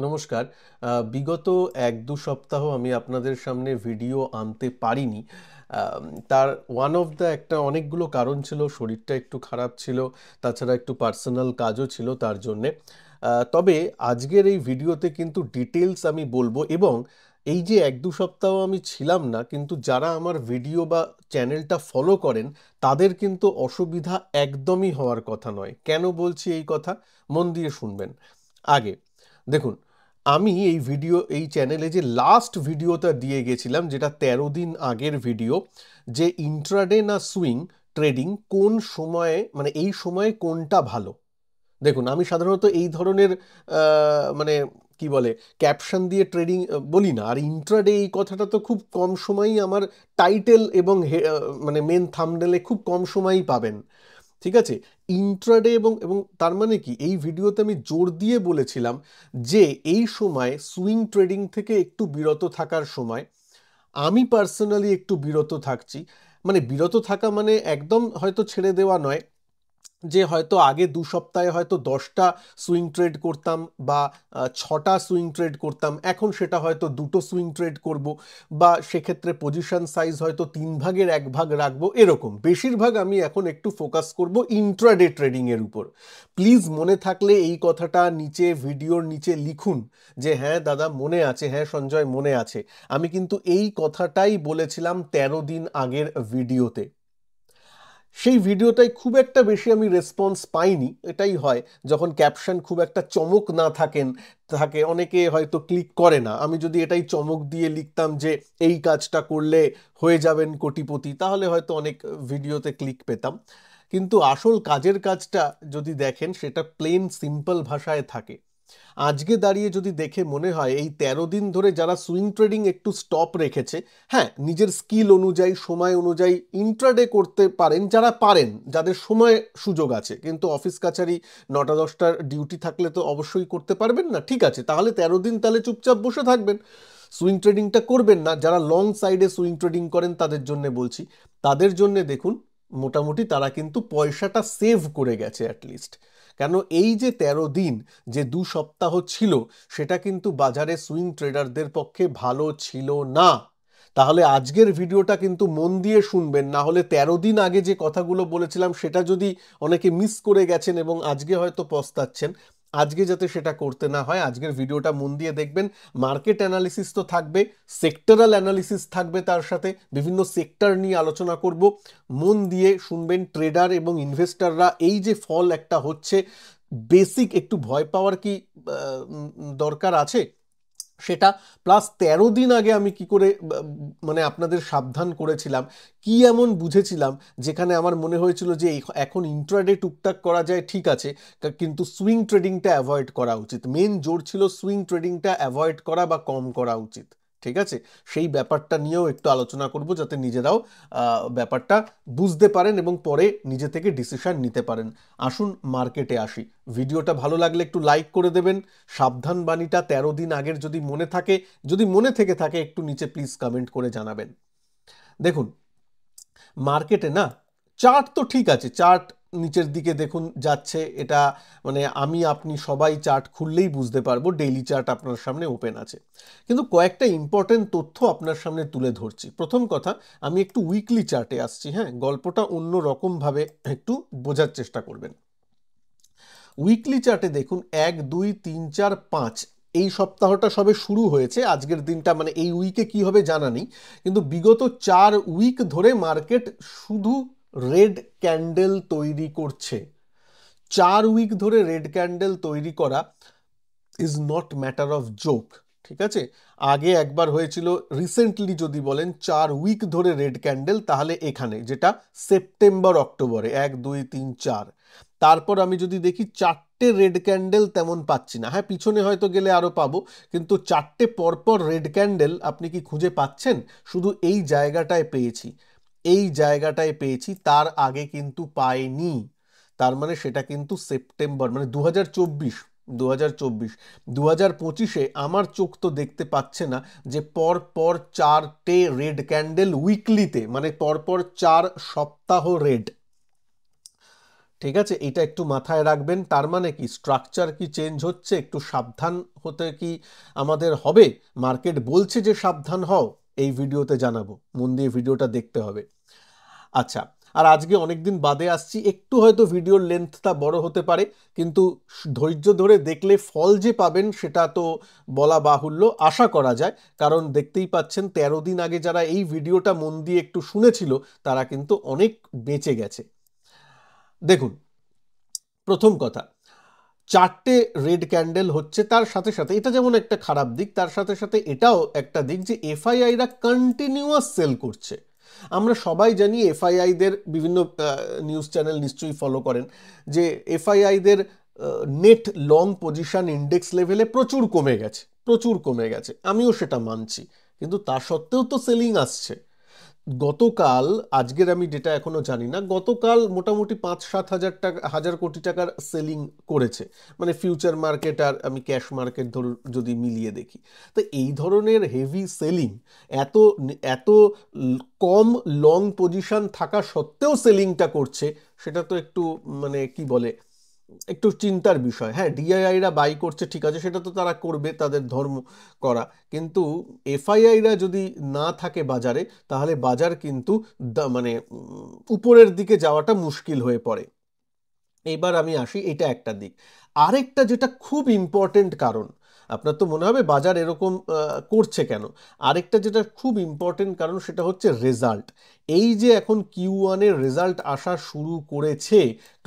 নমস্কার। বিগত ১-২ সপ্তাহ আমি আপনাদের সামনে ভিডিও আনতে পারিনি। তার ওয়ান অফ দ্য একটা অনেকগুলো কারণ ছিল। শরীরটা একটু খারাপ ছিল। তাছাড়া একটু পার্সোনাল কাজও ছিল তার জন্যে। তবে আজকের এই ভিডিওতে কিন্তু ডিটেইলস আমি বলবো এবং এই যে ১-২ সপ্তাহ আমি ছিলাম না, কিন্তু যারা আমার ভিডিও বা চ্যানেলটা ফলো করেন তাদের কিন্তু অসুবিধা একদমই হওয়ার কথা নয়। কেন বলছি এই কথা? মন দিয়ে শুনবেন। আগে দেখুন, আমি এই চ্যানেলে যে লাস্ট ভিডিওটা দিয়ে গেছিলাম, যেটা ১৩ দিন আগের ভিডিও, যে ইন্ট্রাডে না সুইং ট্রেডিং কোন সময়ে, মানে এই সময়ে কোনটা ভালো। দেখুন, আমি সাধারণত এই ধরনের মানে কি বলে ক্যাপশন দিয়ে ট্রেডিং বলি না। আর ইন্ট্রাডে এই কথাটা তো খুব কম সময়ই আমার টাইটেল এবং মানে মেন থাম্বনেলে খুব কম সময়ই পাবেন। ঠিক আছে? ইন্ট্রাডে এবং এবং তার মানে কি, এই ভিডিওতে আমি জোর দিয়ে বলেছিলাম যে এই সময় সুইং ট্রেডিং থেকে একটু বিরত থাকার সময়। আমি পার্সোনালি একটু বিরত থাকছি। মানে বিরত থাকা মানে একদম হয়তো ছেড়ে দেওয়া নয়, যে হয়তো আগে ২ সপ্তাহে হয়তো ১০টা সুইং ট্রেড করতাম বা ৬টা সুইং ট্রেড করতাম, এখন সেটা হয়তো ২টো সুইং ট্রেড করব, বা সেক্ষেত্রে পজিশন সাইজ হয়তো ৩ ভাগের ১ ভাগ রাখবো। এরকম বেশিরভাগ আমি এখন একটু ফোকাস করব ইন্ট্রাডে ট্রেডিংয়ের উপর। প্লিজ মনে থাকলে এই কথাটা নিচে ভিডিওর নিচে লিখুন, যে হ্যাঁ দাদা মনে আছে, হ্যাঁ সঞ্জয় মনে আছে। আমি কিন্তু এই কথাটাই বলেছিলাম ১৩ দিন আগের ভিডিওতে। সেই ভিডিওটায় খুব একটা বেশি আমি রেসপন্স পাইনি। এটাই হয় যখন ক্যাপশন খুব একটা চমক না থাকে, অনেকে হয়তো ক্লিক করে না। আমি যদি এটাই চমক দিয়ে লিখতাম যে এই কাজটা করলে হয়ে যাবেন কোটিপতি, তাহলে হয়তো অনেক ভিডিওতে ক্লিক পেতাম। কিন্তু আসল কাজের কাজটা যদি দেখেন, সেটা প্লেন সিম্পল ভাষায় থাকে। আজকে দাঁড়িয়ে যদি দেখে মনে হয় এই ১৩ দিন ধরে যারা সুইং ট্রেডিং একটু স্টপ রেখেছে, হ্যাঁ নিজের স্কিল অনুযায়ী সময় অনুযায়ী ইন্ট্রাডে করতে পারেন, যারা পারেন, যাদের সময় সুযোগ আছে, কিন্তু অফিস কাছারি ৯টা ১০টার ডিউটি থাকলে তো অবশ্যই করতে পারবেন না। ঠিক আছে, তাহলে ১৩ দিন তাহলে চুপচাপ বসে থাকবেন, সুইং ট্রেডিংটা করবেন না। যারা লং সাইডে সুইং ট্রেডিং করেন তাদের জন্য বলছি, তাদের জন্য দেখুন মোটামুটি তারা কিন্তু পয়সাটা সেভ করে গেছে অ্যাটলিস্ট। কেন, এই যে ১৩ দিন, যে ২ সপ্তাহ ছিল, সেটা কিন্তু বাজারে সুইং ট্রেডারদের পক্ষে ভালো ছিল না। তাহলে আজকের ভিডিওটা কিন্তু মন দিয়ে শুনবেন, না হলে ১৩ দিন আগে যে কথাগুলো বলেছিলাম সেটা যদি অনেকে মিস করে গেছেন এবং আজকে হয়তো পস্তাচ্ছেন, আজকে যাতে সেটা করতে না হয় আজকের ভিডিওটা মন দিয়ে দেখবেন। মার্কেট অ্যানালিসিস তো থাকবে, সেক্টরাল অ্যানালিসিস থাকবে, তার সাথে বিভিন্ন সেক্টর নিয়ে আলোচনা করব। মন দিয়ে শুনবেন। ট্রেডার এবং ইনভেস্টররা এই যে ফল একটা হচ্ছে, বেসিক একটু ভয় পাওয়ার কি দরকার আছে সেটা। প্লাস ১৩ দিন আগে আমি কি করে মানে আপনাদের সাবধান করেছিলাম, কি এমন বুঝেছিলাম যেখানে আমার মনে হয়েছিল যে এখন ইন্ট্রাডে টুকটাক করা যায়, ঠিক আছে, কিন্তু সুইং ট্রেডিংটা অ্যাভয়েড করা উচিত। মেন জোর ছিল সুইং ট্রেডিংটা অ্যাভয়েড করা বা কম করা উচিত। ঠিক আছে, সেই ব্যাপারটা নিয়েও একটু আলোচনা করব, যাতে নিজেরাও ব্যাপারটা বুঝতে পারেন এবং পরে নিজে থেকে ডিসিশন নিতে পারেন। আসুন মার্কেটে আসি। ভিডিওটা ভালো লাগলে একটু লাইক করে দেবেন। সাবধান বাণীটা ১৩ দিন আগের যদি মনে থাকে, যদি মনে থেকে থাকে, একটু নিচে প্লিজ কমেন্ট করে জানাবেন। দেখুন, মার্কেটে না চার্ট তো ঠিক আছে, চার্ট নিচের দিকে দেখুন যাচ্ছে, এটা মানে আমি আপনি সবাই চার্ট খুললেই বুঝতে পারবো, ডেইলি চার্ট আপনার সামনে ওপেন আছে। কিন্তু কয়েকটা ইম্পর্টেন্ট তথ্য আপনার সামনে তুলে ধরছি। প্রথম কথা, আমি একটু উইকলি চার্টে আসছি। হ্যাঁ, গল্পটা অন্য রকমভাবে একটু বোঝার চেষ্টা করবেন। উইকলি চার্টে দেখুন ১, ২, ৩, ৪, ৫, এই সপ্তাহটা সবে শুরু হয়েছে। আজকের দিনটা মানে এই উইকে কি হবে জানা নেই, কিন্তু বিগত ৪ উইক ধরে মার্কেট শুধু রেড ক্যান্ডেল তৈরি করছে। ৪ উইক ধরে রেড ক্যান্ডেল তৈরি করা is not matter of joke. ঠিক আছে, আগে একবার হয়েছিল, রিসেন্টলি যদি বলেন ৪ উইক ধরে রেড ক্যান্ডেল, তাহলে এখানে যেটা সেপ্টেম্বর অক্টোবরে ১, ২, ৩, ৪। তারপর আমি যদি দেখি ৪টে রেড ক্যান্ডেল তেমন পাচ্ছি না। হ্যাঁ, পিছনে হয়তো গেলে আরও পাবো, কিন্তু ৪টে পরপর রেড ক্যান্ডেল আপনি কি খুঁজে পাচ্ছেন? শুধু এই জায়গাটায় পেয়েছি, এই জায়গাটায় পেয়েছি, তার আগে কিন্তু পাইনি। তার মানে সেটা কিন্তু সেপ্টেম্বর, মানে ২০২৪, ২০২৪, ২০২৫-এ আমার চোখ তো দেখতে পাচ্ছে না যে পর পর ৪টে রেড ক্যান্ডেল উইকলিতে, মানে পরপর ৪ সপ্তাহ রেড। ঠিক আছে, এটা একটু মাথায় রাখবেন। তার মানে কি, স্ট্রাকচার কি চেঞ্জ হচ্ছে, একটু সাবধান হতে কি আমাদের হবে? মার্কেট বলছে যে সাবধান হও, এই ভিডিওতে জানাবো, মন দিয়ে ভিডিওটা দেখতে হবে। আচ্ছা, আর আজকে অনেকদিন বাদে আসছি, একটু হয়তো ভিডিওর লেন্থটা বড় হতে পারে, কিন্তু ধৈর্য ধরে দেখলে ফল যে পাবেন সেটা তো বলা বাহুল্য, আশা করা যায়। কারণ দেখতেই পাচ্ছেন 13 দিন আগে যারা এই ভিডিওটা মন দিয়ে একটু শুনেছিল তারা কিন্তু অনেক বেঁচে গেছে। দেখুন, প্রথম কথা, চারটে রেড ক্যান্ডেল হচ্ছে, তার সাথে সাথে এটা যেমন একটা খারাপ দিক, তার সাথে সাথে এটাও একটা দিক যে এফআইআইরা কন্টিনিউয়াস সেল করছে। আমরা সবাই জানি এফআইআইদের, বিভিন্ন নিউজ চ্যানেল নিশ্চয়ই ফলো করেন, যে এফআইআইদের নেট লং পজিশন ইন্ডেক্স লেভেলে প্রচুর কমে গেছে, প্রচুর কমে গেছে, আমিও সেটা মানছি, কিন্তু তা সত্ত্বেও তো সেলিং আসছে। গতকাল, আজকের আমি ডেটা এখনো জানি না, গতকাল মোটামুটি 5-7 হাজার কোটি টাকার সেলিং করেছে, মানে ফিউচার মার্কেট আর আমি ক্যাশ মার্কেট ধরুন যদি মিলিয়ে দেখি। তো এই ধরনের হেভি সেলিং, এত এত কম লং পজিশন থাকা সত্ত্বেও সেলিংটা করছে, সেটা তো একটু মানে কি বলে, একটু চিন্তার বিষয়। হ্যাঁ, ডিআইআইরা বাই করছে, ঠিক আছে, সেটা তো তারা করবে, তাদের ধর্ম করা, কিন্তু এফআইআইরা যদি না থাকে বাজারে, তাহলে বাজার কিন্তু মানে উপরের দিকে যাওয়াটা মুশকিল হয়ে পড়ে। এইবার আমি আসি, এটা একটা দিক। আরেকটা যেটা খুব ইম্পর্টেন্ট কারণ, আপনার তো মনে হবে বাজার এরকম করছে কেন, আরেকটা যেটা খুব ইম্পর্টেন্ট কারণ সেটা হচ্ছে রেজাল্ট। এই যে এখন Q1-এর রেজাল্ট আসা শুরু করেছে,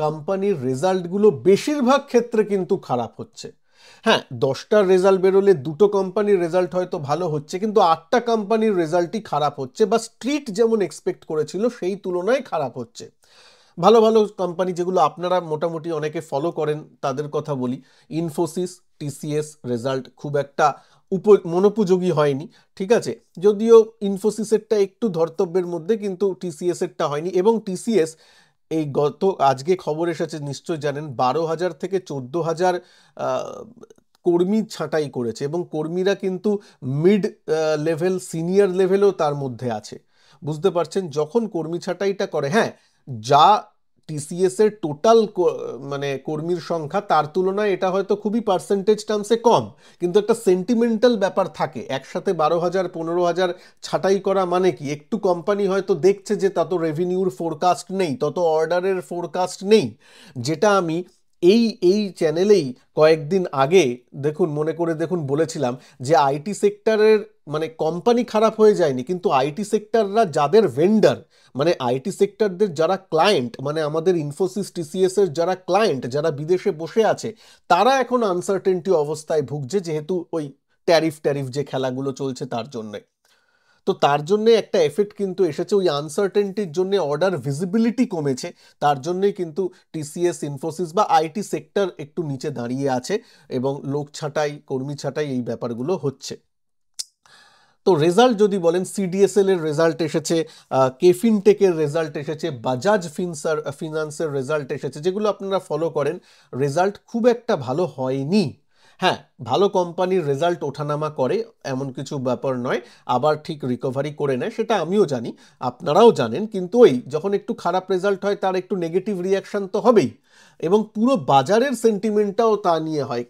কোম্পানির রেজাল্টগুলো বেশিরভাগ ক্ষেত্রে কিন্তু খারাপ হচ্ছে। হ্যাঁ, 10টার রেজাল্ট বেরোলে 2টো কোম্পানির রেজাল্ট হয়তো ভালো হচ্ছে, কিন্তু 8টা কোম্পানির রেজাল্টই খারাপ হচ্ছে, বা স্ট্রিট যেমন এক্সপেক্ট করেছিল সেই তুলনায় খারাপ হচ্ছে। ভালো ভালো কোম্পানি যেগুলো আপনারা মোটামুটি অনেকে ফলো করেন তাদের কথা বলি, ইনফোসিস, টিসিএস রেজাল্ট খুব একটা মনোপযোগী হয়নি, ঠিক আছে, যদিও ইনফোসিসেরটা একটু ধর্তব্যের মধ্যে, কিন্তু টিসিএস এরটা হয়নি। এবং টিসিএস এই আজকে খবর এসেছে, নিশ্চয় জানেন, 12,000 থেকে 14,000 কর্মী ছাঁটাই করেছে, এবং কর্মীরা কিন্তু মিড লেভেল, সিনিয়র লেভেলও তার মধ্যে আছে। বুঝতে পারছেন, যখন কর্মী ছাঁটাইটা করে, হ্যাঁ, যা টিসিএস এর টোটাল মানে কর্মীর সংখ্যা, তার তুলনায় এটা হয়তো খুবই পার্সেন্টেজ টার্মসে কম, কিন্তু একটা সেন্টিমেন্টাল ব্যাপার থাকে, একসাথে 12,000 15,000 ছাঁটাই করা মানে কি, একটু কোম্পানি হয়তো দেখছে যে তত রেভিনিউর ফোরকাস্ট নেই, তত অর্ডারের ফোরকাস্ট নেই, যেটা আমি এই এই চ্যানেলেই কয়েকদিন আগে, দেখুন মনে করে দেখুন, বলেছিলাম যে আইটি সেক্টরের মানে কোম্পানি খারাপ হয়ে যায়নি, কিন্তু আইটি সেক্টররা যাদের ভেন্ডার, মানে আইটি সেক্টরদের যারা ক্লায়েন্ট, মানে আমাদের ইনফোসিস টিসিএস এর যারা ক্লায়েন্ট, যারা বিদেশে বসে আছে, তারা এখন আনসার্টেনটি অবস্থায় ভুগছে, যেহেতু ওই ট্যারিফ যে খেলাগুলো চলছে তার জন্য। তো তার জন্য একটা এফেক্ট কিন্তু এসেছে, ওই আনসার্টেনটির জন্য অর্ডার ভিজিবিলিটি কমেছে, তার জন্যই কিন্তু টিসিএস, ইনফোসিস বা আইটি সেক্টর একটু নিচে দাঁড়িয়ে আছে, এবং লোক ছাঁটাই, কর্মী ছাঁটাই, এই ব্যাপারগুলো হচ্ছে। তো রেজাল্ট যদি বলেন, সিডিএসএল এর রেজাল্ট এসেছে, কেফিনটেকের রেজাল্ট এসেছে, বাজাজ ফিনান্সের রেজাল্ট এসেছে, যেগুলো আপনারা ফলো করেন, রেজাল্ট খুব একটা ভালো হয়নি। হ্যাঁ, ভালো কোম্পানির রেজাল্ট ওঠানামা করে, এমন কিছু ব্যাপার নয়, আবার ঠিক রিকভারি করে নেয়, সেটা আমিও জানি, আপনারাও জানেন, কিন্তু ওই যখন একটু খারাপ রেজাল্ট হয় তার একটু নেগেটিভ রিয়াকশন তো হবেই, এবং পুরো বাজারের সেন্টিমেন্টটাও তা নিয়ে হয়।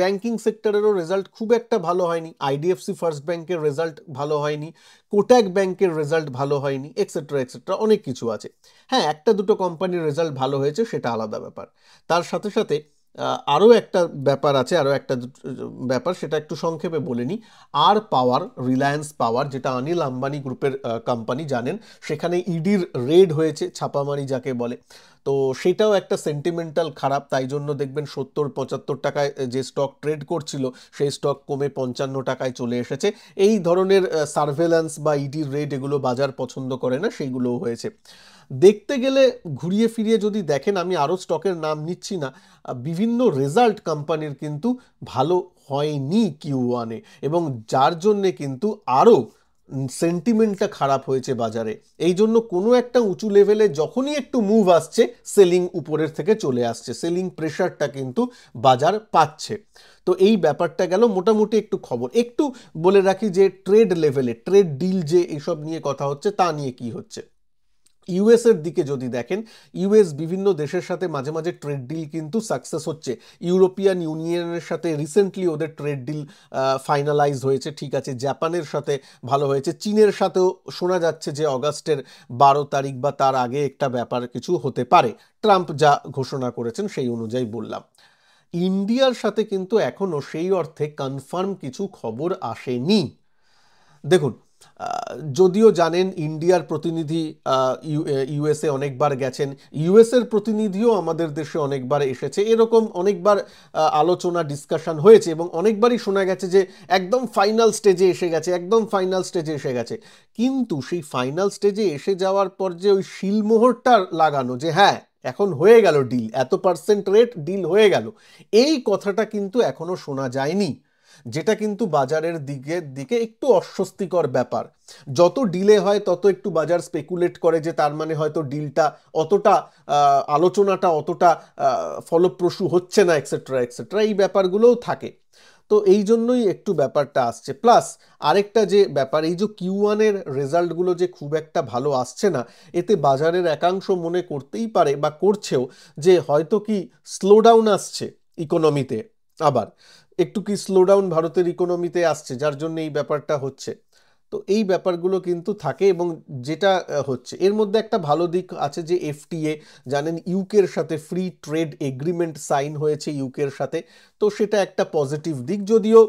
ব্যাংকিং সেক্টরেরও রেজাল্ট খুব একটা ভালো হয়নি, আইডিএফসি ফার্স্ট ব্যাংকের রেজাল্ট ভালো হয়নি, কোটাক ব্যাংকের রেজাল্ট ভালো হয়নি, এক্সেট্রা এক্সেট্রা, অনেক কিছু আছে। হ্যাঁ, একটা দুটো কোম্পানির রেজাল্ট ভালো হয়েছে, সেটা আলাদা ব্যাপার। তার সাথে সাথে আরও একটা ব্যাপার আছে, আরও একটা ব্যাপার, সেটা একটু সংক্ষেপে বলে নিই। আর পাওয়ার, রিলায়েন্স পাওয়ার, যেটা অনিল আম্বানি গ্রুপের কোম্পানি, জানেন সেখানে ইডির রেড হয়েছে, ছাপামারি যাকে বলে, তো সেটাও একটা সেন্টিমেন্টাল খারাপ, তাই জন্য দেখবেন 70-75 টাকায় যে স্টক ট্রেড করছিল, সেই স্টক কমে 55 টাকায় চলে এসেছে। এই ধরনের সার্ভেলেন্স বা ইডির রেড, এগুলো বাজার পছন্দ করে না, সেইগুলোও হয়েছে। দেখতে গেলে ঘুরিয়ে ফিরিয়ে যদি দেখেন, আমি আরও স্টকের নাম নিচ্ছি না, বিভিন্ন রেজাল্ট কোম্পানির কিন্তু ভালো হয়নি Q1-এ, এবং যার জন্যে কিন্তু আরও সেন্টিমেন্টটা খারাপ হয়েছে বাজারে। এই জন্য কোনো একটা উঁচু লেভেলে যখনই একটু মুভ আসছে, সেলিং উপরের থেকে চলে আসছে, সেলিং প্রেশারটা কিন্তু বাজার পাচ্ছে। তো এই ব্যাপারটা গেল মোটামুটি একটু খবর। একটু বলে রাখি যে ট্রেড লেভেলে, ট্রেড ডিল যে এইসব নিয়ে কথা হচ্ছে, তা নিয়ে কি হচ্ছে। ইউএস এর দিকে যদি দেখেন, ইউএস বিভিন্ন দেশের সাথে মাঝে মাঝে ট্রেড ডিল কিন্তু সাকসেস হচ্ছে। ইউরোপিয়ান ইউনিয়নের সাথে রিসেন্টলি ওদের ট্রেড ডিল ফাইনালাইজ হয়েছে, ঠিক আছে। জাপানের সাথে ভালো হয়েছে, চীনের সাথেও শোনা যাচ্ছে যে অগাস্টের 12 তারিখ বা তার আগে একটা ব্যাপার কিছু হতে পারে, ট্রাম্প যা ঘোষণা করেছেন সেই অনুযায়ী বললাম। ইন্ডিয়ার সাথে কিন্তু এখনো সেই অর্থে কনফার্ম কিছু খবর আসেনি। দেখুন, যদিও জানেন ইন্ডিয়ার প্রতিনিধি ইউএসএ অনেকবার গেছেন, ইউএসের প্রতিনিধিও আমাদের দেশে অনেকবার এসেছে, এরকম অনেকবার আলোচনা ডিসকাশন হয়েছে এবং অনেকবারই শোনা গেছে যে একদম ফাইনাল স্টেজে এসে গেছে, একদম ফাইনাল স্টেজে এসে গেছে। কিন্তু সেই ফাইনাল স্টেজে এসে যাওয়ার পর যে ওই শিলমোহরটা লাগানো যে হ্যাঁ এখন হয়ে গেল ডিল, এত পার্সেন্ট রেট ডিল হয়ে গেল, এই কথাটা কিন্তু এখনো শোনা যায়নি, যেটা কিন্তু বাজারের দিকে একটু অস্বস্তিকর ব্যাপার। যত ডিলে হয় তত একটু বাজার স্পেকুলেট করে যে তার মানে হয়তো ডিলটা অতটা আলোচনাটা অতটা ফলপ্রসূ হচ্ছে না, এক্সেট্রা এক্সেট্রা, এই ব্যাপারগুলোও থাকে। তো এই জন্যই একটু ব্যাপারটা আসছে। প্লাস আরেকটা যে ব্যাপার, এই যে Q1-এর রেজাল্টগুলো যে খুব একটা ভালো আসছে না, এতে বাজারের একাংশ মনে করতেই পারে বা করছেও যে হয়তো কি স্লোডাউন আসছে ইকোনমিতে, আবার একটু কি স্লোডাউন ভারতের ইকোনমিতে আসছে, যার জন্য এই ব্যাপারটা হচ্ছে। তো এই ব্যাপারগুলো কিন্তু থাকে এবং যেটা হচ্ছে এর মধ্যে একটা ভালো দিক আছে যে এফটিএ, জানেন ইউকের সাথে ফ্রি ট্রেড এগ্রিমেন্ট সাইন হয়েছে ইউকের সাথে, তো সেটা একটা পজিটিভ দিক। যদিও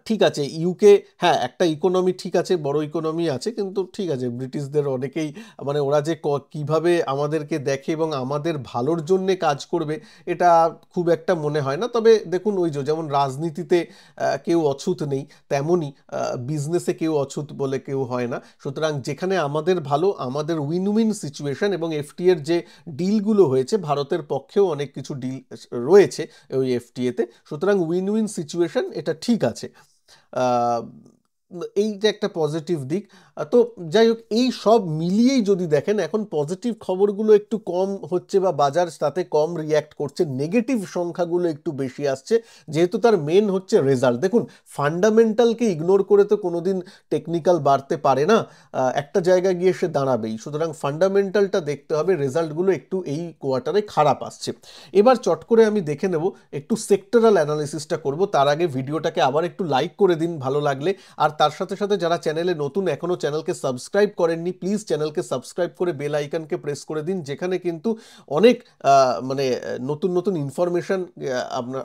ঠিক আছে ইউকে, হ্যাঁ একটা ইকোনমি ঠিক আছে, বড় ইকোনমি আছে, কিন্তু ঠিক আছে ব্রিটিশদের অনেকেই মানে ওরা যে কিভাবে আমাদেরকে দেখে এবং আমাদের ভালোর জন্যে কাজ করবে এটা খুব একটা মনে হয় না। তবে দেখুন ওই যেমন রাজনীতিতে কেউ অছুত নেই, তেমনই বিজনেসে কেউ অছুত বলে কেউ হয় না। সুতরাং যেখানে আমাদের ভালো, আমাদের উইন উইন সিচুয়েশন, এবং এফটিএর যে ডিলগুলো হয়েছে ভারতের পক্ষেও অনেক কিছু ডিল রয়েছে ওই এফটিএতে, সুতরাং উইন উইন সিচুয়েশন, এটা ঠিক আছে। এইটা একটা পজিটিভ দিক। তো যাই হোক, এই সব মিলিয়েই যদি দেখেন এখন পজিটিভ খবরগুলো একটু কম হচ্ছে বা বাজার তাতে কম রিয়্যাক্ট করছে, নেগেটিভ সংখ্যাগুলো একটু বেশি আসছে, যেহেতু তার মেন হচ্ছে রেজাল্ট। দেখুন ফান্ডামেন্টালকে ইগনোর করে তো কোনোদিন টেকনিক্যাল বাড়তে পারে না, একটা জায়গায় গিয়ে সে দাঁড়াবেই। সুতরাং ফান্ডামেন্টালটা দেখতে হবে, রেজাল্টগুলো একটু এই কোয়ার্টারে খারাপ আসছে। এবার চট করে আমি দেখে নেব, একটু সেক্টরাল অ্যানালিসিসটা করব। তার আগে ভিডিওটাকে আবার একটু লাইক করে দিন ভালো লাগলে, আর তার সাথে সাথে যারা চ্যানেলে নতুন এখনো চ্যানেলকে সাবস্ক্রাইব করেননি প্লিজ চ্যানেলকে সাবস্ক্রাইব করে বেল আইকনকে প্রেস করে দিন, যেখানে কিন্তু অনেক মানে নতুন নতুন ইনফরমেশন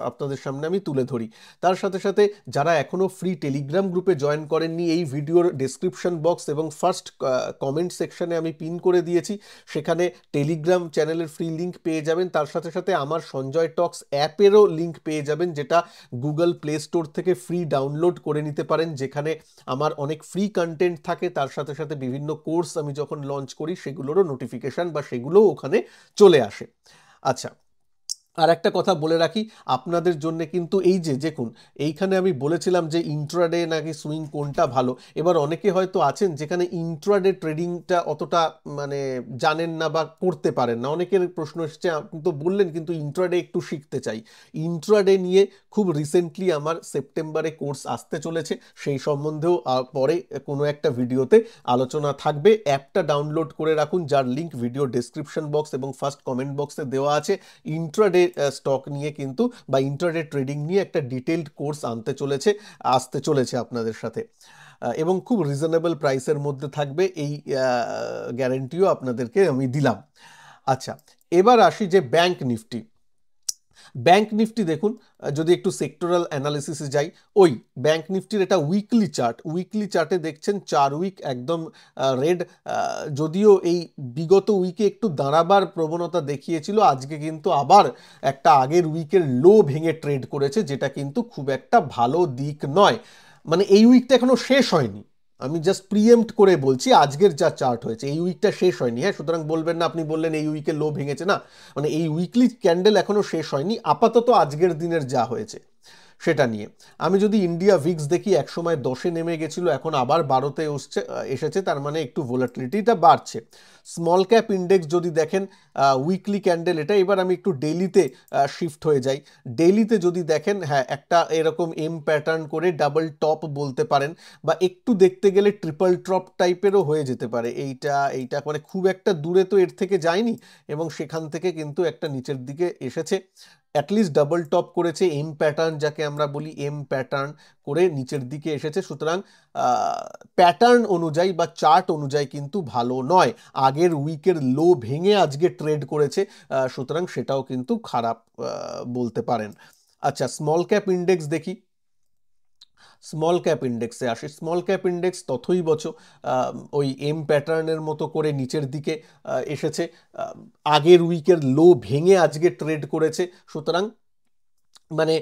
আপনাদের সামনে আমি তুলে ধরি। তার সাথে সাথে যারা এখনো ফ্রি টেলিগ্রাম গ্রুপে জয়েন করেননি, এই ভিডিওর ডেসক্রিপশন বক্স এবং ফার্স্ট কমেন্ট সেকশনে আমি পিন করে দিয়েছি, সেখানে টেলিগ্রাম চ্যানেলের ফ্রি লিঙ্ক পেয়ে যাবেন। তার সাথে সাথে আমার সঞ্জয় টক্স অ্যাপেরও লিঙ্ক পেয়ে যাবেন, যেটা গুগল প্লে স্টোর থেকে ফ্রি ডাউনলোড করে নিতে পারেন, যেখানে আমার অনেক ফ্রি কন্টেন্ট থাকে। তার সাথে সাথে বিভিন্ন কোর্স আমি যখন লঞ্চ করি সেগুলোরও নোটিফিকেশান বা সেগুলোও ওখানে চলে আসে। আচ্ছা, আর একটা কথা বলে রাখি আপনাদের জন্য, কিন্তু এই যে দেখুন এইখানে আমি বলেছিলাম যে ইন্ট্রাডে নাকি সুইং কোনটা ভালো। এবার অনেকে হয়তো আছেন যেখানে ইন্ট্রাডে ট্রেডিংটা অতটা মানে জানেন না বা করতে পারেন না, অনেকের প্রশ্ন এসছে আপনি তো বললেন কিন্তু ইন্ট্রাডে একটু শিখতে চাই। ইন্ট্রাডে নিয়ে খুব রিসেন্টলি আমার সেপ্টেম্বরে কোর্স আসতে চলেছে, সেই সম্বন্ধেও পরে কোনো একটা ভিডিওতে আলোচনা থাকবে। অ্যাপটা ডাউনলোড করে রাখুন, যার লিঙ্ক ভিডিও ডেসক্রিপশন বক্স এবং ফার্স্ট কমেন্ট বক্সে দেওয়া আছে। ইন্ট্রাডে স্টক নিয়ে কিন্তু বা ইন্ট্রাডে ট্রেডিং নিয়ে একটা ডিটেইলড কোর্স আসতে চলেছে আপনাদের সাথে, এবং খুব রিজনেবল প্রাইসের মধ্যে থাকবে, এই গ্যারেন্টিও আপনাদেরকে আমি দিলাম। আচ্ছা, এবার আসি যে ব্যাংক নিফটি। ব্যাংক নিফটি দেখুন, যদি একটু সেক্টরাল অ্যানালিসিসে যাই, ওই ব্যাংক নিফটির এটা উইকলি চার্টে দেখছেন 4 উইক একদম রেড। যদিও এই বিগত উইকে একটু দাঁড়াবার প্রবণতা দেখিয়েছিল, আজকে কিন্তু আবার একটা আগের উইকের লো ভেঙে ট্রেড করেছে, যেটা কিন্তু খুব একটা ভালো দিক নয়। মানে এই উইকটা এখনো শেষ হয়নি, আমি জাস্ট প্রিএম্প্ট করে বলছি, আজকের যা চার্ট হয়েছে এই উইকটা শেষ হয়নি। হ্যাঁ, সুতরাং বলবেন না আপনি বললেন এই উইকে লো ভেঙেছে, না, মানে এই উইকলি ক্যান্ডেল এখনো শেষ হয়নি, আপাতত আজকের দিনের যা হয়েছে। সেটা নিয়ে। আমি যদি ইন্ডিয়া ভিক্স দেখি, একসময় 10-এ নেমে গেছিল, এখন আবার 12-তে এসেছে, তার মানে একটু ভোলাটিলিটিটা বাড়ছে। স্মল ক্যাপ ইন্ডেক্স যদি দেখেন, উইকলি ক্যান্ডেল এটা, এবার আমি একটু ডেইলিতে শিফট হয়ে যাই। ডেইলিতে যদি দেখেন, হ্যাঁ একটা এরকম এম প্যাটার্ন করে ডাবল টপ বলতে পারেন, বা একটু দেখতে গেলে ট্রিপল টপ টাইপেরও হয়ে যেতে পারে। এইটা মানে খুব একটা দূরে তো এর থেকে যায়নি, এবং সেখান থেকে কিন্তু একটা নিচের দিকে এসেছে, অ্যাটলিস্ট ডাবল টপ করেছে, এম প্যাটার্ন যাকে আমরা বলি, এম প্যাটার্ন করে নিচের দিকে এসেছে। সুতরাং প্যাটার্ন অনুযায়ী বা চার্ট অনুযায়ী কিন্তু ভালো নয়, আগের উইকের লো ভেঙে আজকে ট্রেড করেছে, সুতরাং সেটাও কিন্তু খারাপ বলতে পারেন। আচ্ছা, স্মল ক্যাপ ইন্ডেক্স দেখি। স্মল ক্যাপ ইন্ডেক্সে আসে, স্মল ক্যাপ ইন্ডেক্স তথই বছর ওই এম প্যাটার্নের মতো করে নিচের দিকে এসেছে, আগের উইকের লো ভেঙে আজকে ট্রেড করেছে। সুতরাং মানে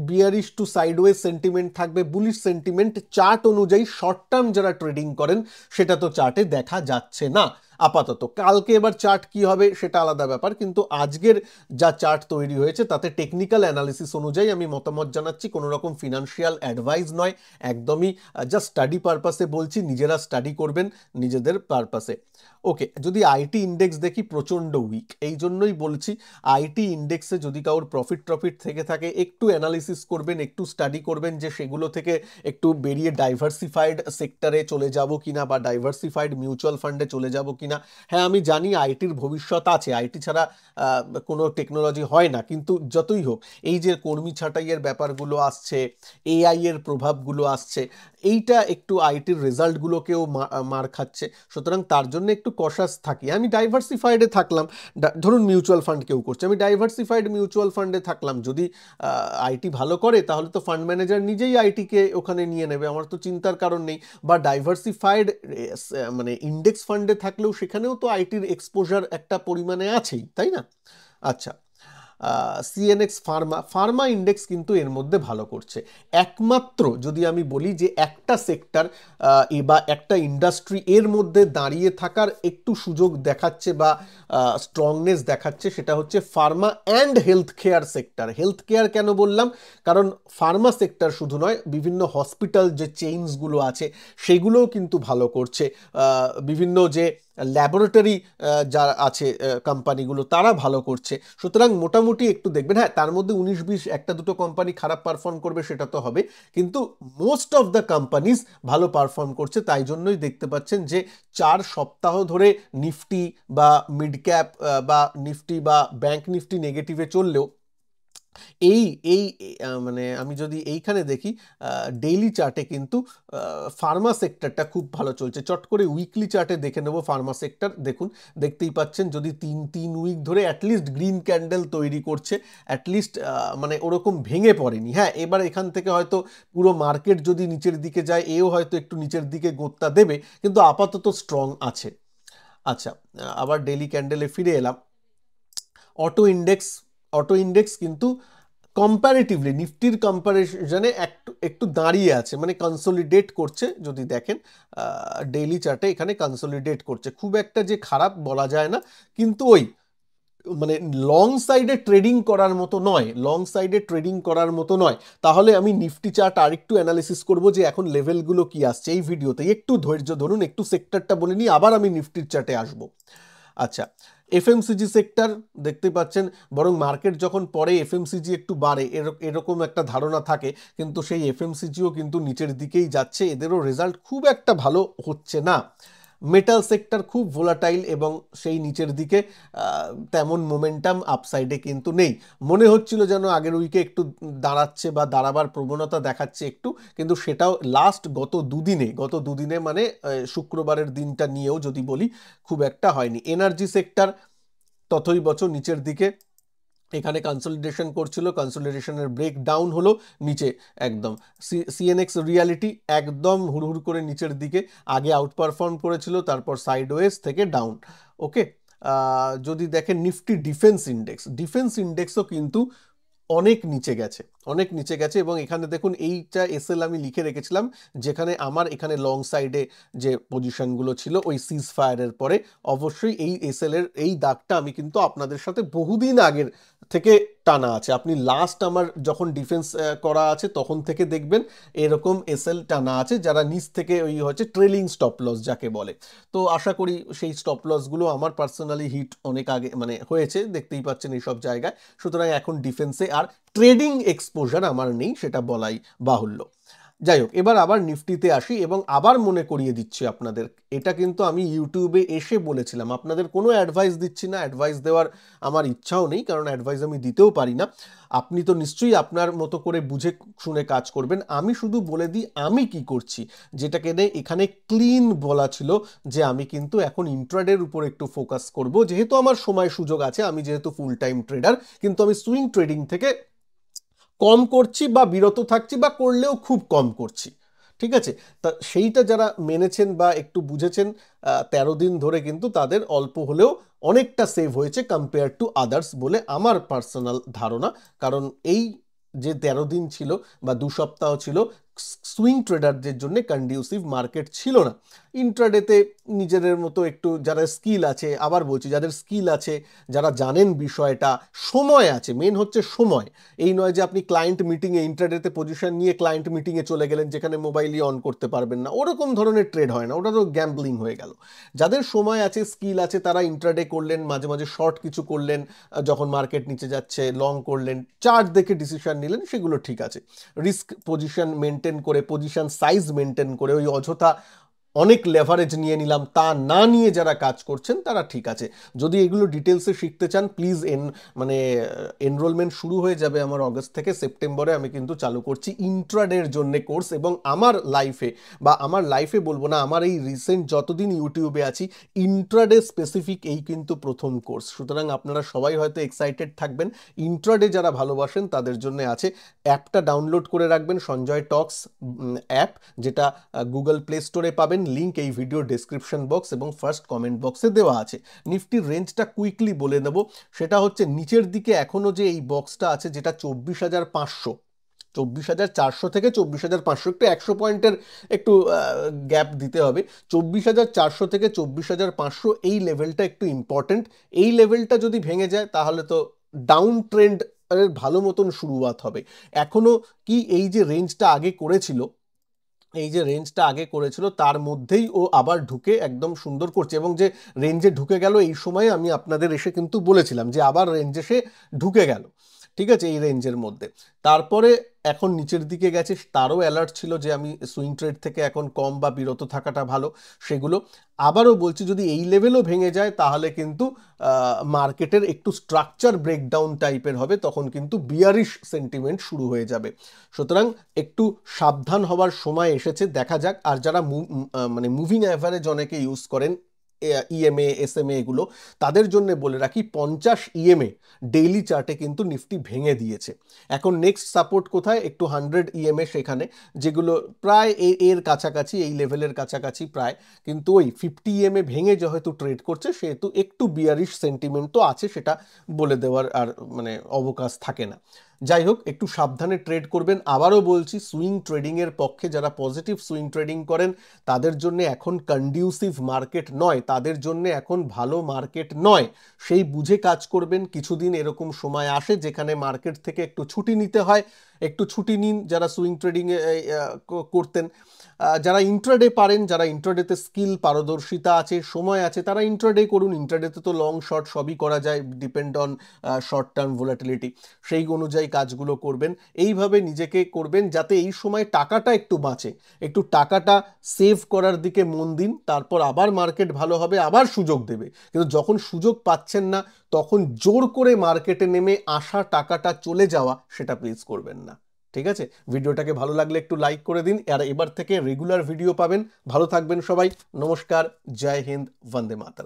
বিয়ারিশ টু সাইডওয়েজ সেন্টিমেন্ট থাকবে, বুলিশ সেন্টিমেন্ট চার্ট অনুযায়ী শর্ট টার্ম যারা ট্রেডিং করেন সেটা তো চার্টে দেখা যাচ্ছে না আপাতত। কালকে এবার চার্ট কি হবে সেটা আলাদা ব্যাপার, কিন্তু আজকের যা চার্ট তৈরি হয়েছে তাতে টেকনিক্যাল অ্যানালিসিস অনুযায়ী আমি মতামত জানাচ্ছি, কোনো রকম ফিনান্সিয়াল অ্যাডভাইস নয়, একদমই জাস্ট স্টাডি পারপাসে বলছি, নিজেরা স্টাডি করবেন নিজেদের পারপাসে। ওকে, যদি আইটি ইন্ডেক্স দেখি, প্রচণ্ড উইক, এই জন্যই বলছি আইটি ইন্ডেক্সে যদি কারোর প্রফিট থেকে থাকে, একটু অ্যানালিসিস করবেন, একটু স্টাডি করবেন যে সেগুলো থেকে একটু বেরিয়ে ডাইভার্সিফাইড সেক্টরে চলে যাব কিনা, বা ডাইভার্সিফাইড মিউচুয়াল ফান্ডে চলে যাব কিনা। হ্যাঁ আমি জানি আইটির ভবিষ্যৎ আছে, আইটি ছাড়া কোনো টেকনোলজি হয় না, কিন্তু যতই হোক এই যে কর্মী ছাঁটাইয়ের ব্যাপারগুলো আসছে, এআই এর প্রভাবগুলো আসছে, এইটা একটু আইটির রেজাল্টগুলোকেও মার খাচ্ছে। সুতরাং তার জন্য একটু কশাস থাকি। আমি ডাইভার্সিফাইডে থাকলাম, ধরুন মিউচুয়াল ফান্ড কেউ করছে, আমি ডাইভার্সিফাইড মিউচুয়াল ফান্ডে থাকলাম, যদি আইটি ভালো করে তাহলে তো ফান্ড ম্যানেজার নিজেই আইটিকে ওখানে নিয়ে নেবে, আমার তো চিন্তার কারণ নেই। বা ডাইভার্সিফাইড মানে ইন্ডেক্স ফান্ডে থাকলেও সেখানেও তো আইটির এক্সপোজার একটা পরিমাণে আছেই, তাই না? আচ্ছা, সিএনএক্স ফার্মা ইন্ডেক্স কিন্তু এর মধ্যে ভালো করছে। একমাত্র যদি আমি বলি যে একটা সেক্টর বা একটা ইন্ডাস্ট্রি এর মধ্যে দাঁড়িয়ে থাকার একটু সুযোগ দেখাচ্ছে বা স্ট্রংনেস দেখাচ্ছে, সেটা হচ্ছে Pharma and health care sector. Health care কেন বললাম, কারণ ফার্মা সেক্টর শুধু নয়, বিভিন্ন হসপিটাল যে চেইনসগুলো আছে সেগুলোও কিন্তু ভালো করছে, বিভিন্ন যে ল্যাবরেটরি যা আছে কোম্পানিগুলো তারা ভালো করছে। সুতরাং মোটামুটি একটু দেখবেন, হ্যাঁ তার মধ্যে 19-20 একটা দুটো কোম্পানি খারাপ পারফর্ম করবে সেটা তো হবে, কিন্তু মোস্ট অফ দ্য কোম্পানিজ ভালো পারফর্ম করছে। তাই জন্যই দেখতে পাচ্ছেন যে 4 সপ্তাহ ধরে নিফটি বা মিড ক্যাপ বা নিফটি বা ব্যাংক নিফটি নেগেটিভে চললেও এই এই মানে আমি যদি এইখানে দেখি ডেইলি চার্টে কিন্তু ফার্মা সেক্টরটা খুব ভালো চলছে। চট করে উইকলি চার্টে দেখে নেব ফার্মা সেক্টর, দেখুন দেখতেই পাচ্ছেন যদি তিন উইক ধরে অ্যাটলিস্ট গ্রিন ক্যান্ডেল তৈরি করছে, অ্যাটলিস্ট মানে ওরকম ভেঙে পড়েনি। হ্যাঁ এবার এখান থেকে হয়তো পুরো মার্কেট যদি নিচের দিকে যায়, এও হয়তো একটু নিচের দিকে গোত্তা দেবে, কিন্তু আপাতত স্ট্রং আছে। আচ্ছা, আবার ডেইলি ক্যান্ডেলে ফিরে এলাম। অটো ইন্ডেক্স কিন্তু কম্প্যারেটিভলি নিফটির কম্প্যারিজনে একটু দাঁড়িয়ে আছে, মানে কনসোলিডেট করছে। যদি দেখেন ডেইলি চার্টে এখানে কনসোলিডেট করছে, খুব একটা যে খারাপ বলা যায় না, কিন্তু ওই মানে লং সাইডে ট্রেডিং করার মতো নয়, তাহলে আমি নিফটি চার্ট আরেকটু অ্যানালিসিস করব যে এখন লেভেলগুলো কি আসছে। এই ভিডিওতে একটু ধৈর্য ধরুন, একটু সেক্টরটা বলে নিই, আবার আমি নিফটির চার্টে আসবো। আচ্ছা, এফএমসিজি সেক্টর দেখতে পাচ্ছেন, বরং মার্কেট যখন পরে এফএমসিজি একটু বাড়ে এরকম একটা ধারণা থাকে, কিন্তু সেই এফএমসিজিও কিন্তু নিচের দিকেই যাচ্ছে, এদেরও রেজাল্ট খুব একটা ভালো হচ্ছে না। মেটাল সেক্টর খুব ভোলাটাইল এবং সেই নিচের দিকে তেমন মোমেন্টাম আপসাইডে কিন্তু নেই। মনে হচ্ছিল যেন আগের উইকে একটু দাঁড়াচ্ছে বা দাঁড়াবার প্রবণতা দেখাচ্ছে একটু, কিন্তু সেটাও লাস্ট গত দুদিনে মানে শুক্রবারের দিনটা নিয়েও যদি বলি খুব একটা হয়নি। এনার্জি সেক্টর তথই বছর নিচের দিকে, এখানে কনসলিডেশন করছিল, কনসলিডেশনের ব্রেক ডাউন হলো নিচে একদম। সিএনএক্স রিয়ালিটি একদম হুড়হুড় করে নিচের দিকে, আগে আউট পারফর্ম করেছিল, তারপর সাইডওয়েজ থেকে ডাউন। ওকে, যদি দেখেন নিফটি ডিফেন্স ইন্ডেক্সও কিন্তু অনেক নিচে গেছে এবং এখানে দেখুন এইটা এসএল আমি লিখে রেখেছিলাম, যেখানে আমার এখানে লং সাইডে যে পজিশনগুলো ছিল ওই সিজ ফায়ারের পরে, অবশ্যই এই এসএল এর এই দাগটা আমি কিন্তু আপনাদের সাথে বহুদিন আগের থেকে টানা আছে। আপনি লাস্ট আমার যখন ডিফেন্স করা আছে তখন থেকে দেখবেন এরকম এসএল টানা আছে, যারা নিচ থেকে ওই হচ্ছে ট্রেলিং স্টপ লস যাকে বলে। তো আশা করি সেই স্টপ লসগুলো আমার পার্সোনালি হিট অনেক আগে মানে হয়েছে, দেখতেই পাচ্ছেন এইসব জায়গায়। সুতরাং এখন ডিফেন্সে আর ট্রেডিং এক্সপোজার আমার নেই, সেটা বলাই বাহুল্য। যাই হোক, এবার আবার নিফটিতে আসি এবং আবার মনে করিয়ে দিচ্ছি আপনাদের, এটা কিন্তু আমি ইউটিউবে এসে বলেছিলাম, আপনাদের কোনো অ্যাডভাইস দিচ্ছি না, অ্যাডভাইস দেওয়ার আমার ইচ্ছাও নেই, কারণ অ্যাডভাইস আমি দিতেও পারি না। আপনি তো নিশ্চয়ই আপনার মতো করে বুঝে শুনে কাজ করবেন। আমি শুধু বলে দিই আমি কি করছি, যেটাকে এখানে ক্লিন বলা ছিল যে আমি কিন্তু এখন ইন্ট্রাডের উপর একটু ফোকাস করব, যেহেতু আমার সময় সুযোগ আছে, আমি যেহেতু ফুল টাইম ট্রেডার, কিন্তু আমি সুইং ট্রেডিং থেকে কম করছি বা বিরত থাকছি, বা করলেও খুব কম করছি। ঠিক আছে, তা সেইটা যারা মেনেছেন বা একটু বুঝেছেন 13 দিন ধরে, কিন্তু তাদের অল্প হলেও অনেকটা সেভ হয়েছে কম্পেয়ার টু আদার্স বলে আমার পার্সোনাল ধারণা। কারণ এই যে 13 দিন ছিল বা 2 সপ্তাহ ছিল, সুইং ট্রেডারদের জন্য কন্ডিউসিভ মার্কেট ছিল না। ইন্ট্রাডেতে নিজেদের মতো একটু যারা স্কিল আছে, আবার বলছি যাদের স্কিল আছে, যারা জানেন বিষয়টা, সময় আছে, মেন হচ্ছে সময়। এই নয় যে আপনি ক্লায়েন্ট মিটিংয়ে ইন্ট্রাডেতে পজিশন নিয়ে ক্লায়েন্ট মিটিংয়ে চলে গেলেন, যেখানে মোবাইলই অন করতে পারবেন না, ওরকম ধরনের ট্রেড হয় না, ওটা তো গ্যাম্বলিং হয়ে গেল। যাদের সময় আছে, স্কিল আছে, তারা ইন্ট্রাডে করলেন, মাঝে মাঝে শর্ট কিছু করলেন, যখন মার্কেট নিচে যাচ্ছে লং করলেন, চার্ট দেখে ডিসিশন নিলেন, সেগুলো ঠিক আছে। রিস্ক পজিশন মেনটেন করে, পজিশন সাইজ মেনটেন করে, ওই অযথা অনেক লেভারেজ নিয়ে নিলাম তা না নিয়ে যারা কাজ করছেন তারা ঠিক আছে। যদি এগুলো ডিটেলসে শিখতে চান, প্লিজ মানে এনরোলমেন্ট শুরু হয়ে যাবে আমার অগস্ট থেকে। সেপ্টেম্বরে আমি কিন্তু চালু করছি ইন্ট্রাডের জন্য কোর্স, এবং আমার লাইফে, বা আমার লাইফে বলবো না, আমার এই রিসেন্ট যতদিন ইউটিউবে আছি, ইন্ট্রাডে স্পেসিফিক এই কিন্তু প্রথম কোর্স। সুতরাং আপনারা সবাই হয়তো এক্সাইটেড থাকবেন। ইন্ট্রাডে যারা ভালোবাসেন তাদের জন্য আছে। অ্যাপটা ডাউনলোড করে রাখবেন, সঞ্জয় টক্স অ্যাপ, যেটা গুগল প্লে স্টোরে পাবেন, লিঙ্ক এই ভিডিও ডেসক্রিপশন বক্স এবং ফার্স্ট কমেন্ট বক্সে দেওয়া আছে। নিফটির রেঞ্জটা কুইকলি বলে নেব, সেটা হচ্ছে নিচের দিকে এখনো যে এই বক্সটা আছে, যেটা 24,500, 24,400 থেকে 24,500, একটু 100 পয়েন্টের একটু গ্যাপ দিতে হবে। 24,400 থেকে 24,500 এই লেভেলটা একটু ইম্পর্টেন্ট। এই লেভেলটা যদি ভেঙে যায় তাহলে তো ডাউন ট্রেন্ড ভালো মতন শুরুয়াত হবে। এখনো কি এই যে রেঞ্জটা আগে করেছিল, এই যে রেঞ্জটা আগে করেছিল তার মধ্যেই ও আবার ঢুকে একদম সুন্দর করছে, এবং যে রেঞ্জে ঢুকে গেল এই সময় আমি আপনাদের এসে কিন্তু বলেছিলাম যে আবার রেঞ্জে সে ঢুকে গেল, ঠিক আছে, এই রেঞ্জের মধ্যে। তারপরে এখন নিচের দিকে গেছে, তারও অ্যালার্ট ছিল যে আমি সুইং ট্রেড থেকে এখন কম বা বিরত থাকাটা ভালো, সেগুলো। আবারও বলছি, যদি এই লেভেলও ভেঙে যায় তাহলে কিন্তু মার্কেটের একটু স্ট্রাকচার ব্রেকডাউন টাইপের হবে, তখন কিন্তু বিয়ারিশ সেন্টিমেন্ট শুরু হয়ে যাবে। সুতরাং একটু সাবধান হওয়ার সময় এসেছে, দেখা যাক। আর যারা মানে মুভিং অ্যাভারেজ অনেকে ইউজ করেন, ইএমএ এসএমএ এগুলো, তাদের জন্য বলে রাখি 50 ইএমএ ডেইলি চার্টে কিন্তু নিফটি ভেঙে দিয়েছে। এখন নেক্সট সাপোর্ট কোথায়, একটু 100 ইএমএ, সেখানে যেগুলো প্রায় এর কাছাকাছি, এই লেভেলের কাছাকাছি প্রায়, কিন্তু ওই 50 ইএমএ ভেঙে যেহেতু ট্রেড করছে, সেহেতু একটু বিয়ারিশ সেন্টিমেন্ট তো আছে, সেটা বলে দেওয়ার আর মানে অবকাশ থাকে না। যাই হোক, একটু সাবধানে ট্রেড করবেন। আবারও বলছি, সুইং ট্রেডিংয়ের পক্ষে যারা পজিটিভ সুইং ট্রেডিং করেন তাদের জন্য এখন কন্ডিউসিভ মার্কেট নয়, তাদের জন্য এখন ভালো মার্কেট নয়, সেই বুঝে কাজ করবেন। কিছুদিন এরকম সময় আসে যেখানে মার্কেট থেকে একটু ছুটি নিতে হয়, একটু ছুটি নিন যারা সুইং ট্রেডিং করতেন। যারা ইন্ট্রাডে পারেন, যারা ইন্ট্রাডেতে স্কিল পারদর্শিতা আছে, সময় আছে, তারা ইন্ট্রাডে করুন। ইন্ট্রাডেতে তো লং শর্ট সবই করা যায়, depend on short term volatility, সেই অনুযায়ী কাজগুলো করবেন। এইভাবে নিজেকে করবেন যাতে এই সময় টাকাটা একটু বাঁচে, একটু টাকাটা সেভ করার দিকে মন দিন, তারপর আবার মার্কেট ভালো হবে, আবার সুযোগ দেবে। কিন্তু যখন সুযোগ পাচ্ছেন না, তখন জোর করে মার্কেটে নেমে আসা টাকাটা চলে যাওয়া, সেটা প্লিজ করবেন না। ঠিক আছে, ভিডিওটাকে ভালো লাগলে একটু লাইক করে দিন। আর এবার থেকে রেগুলার ভিডিও পাবেন। ভালো থাকবেন সবাই, নমস্কার, জয় হিন্দ, বন্দে মাতরম।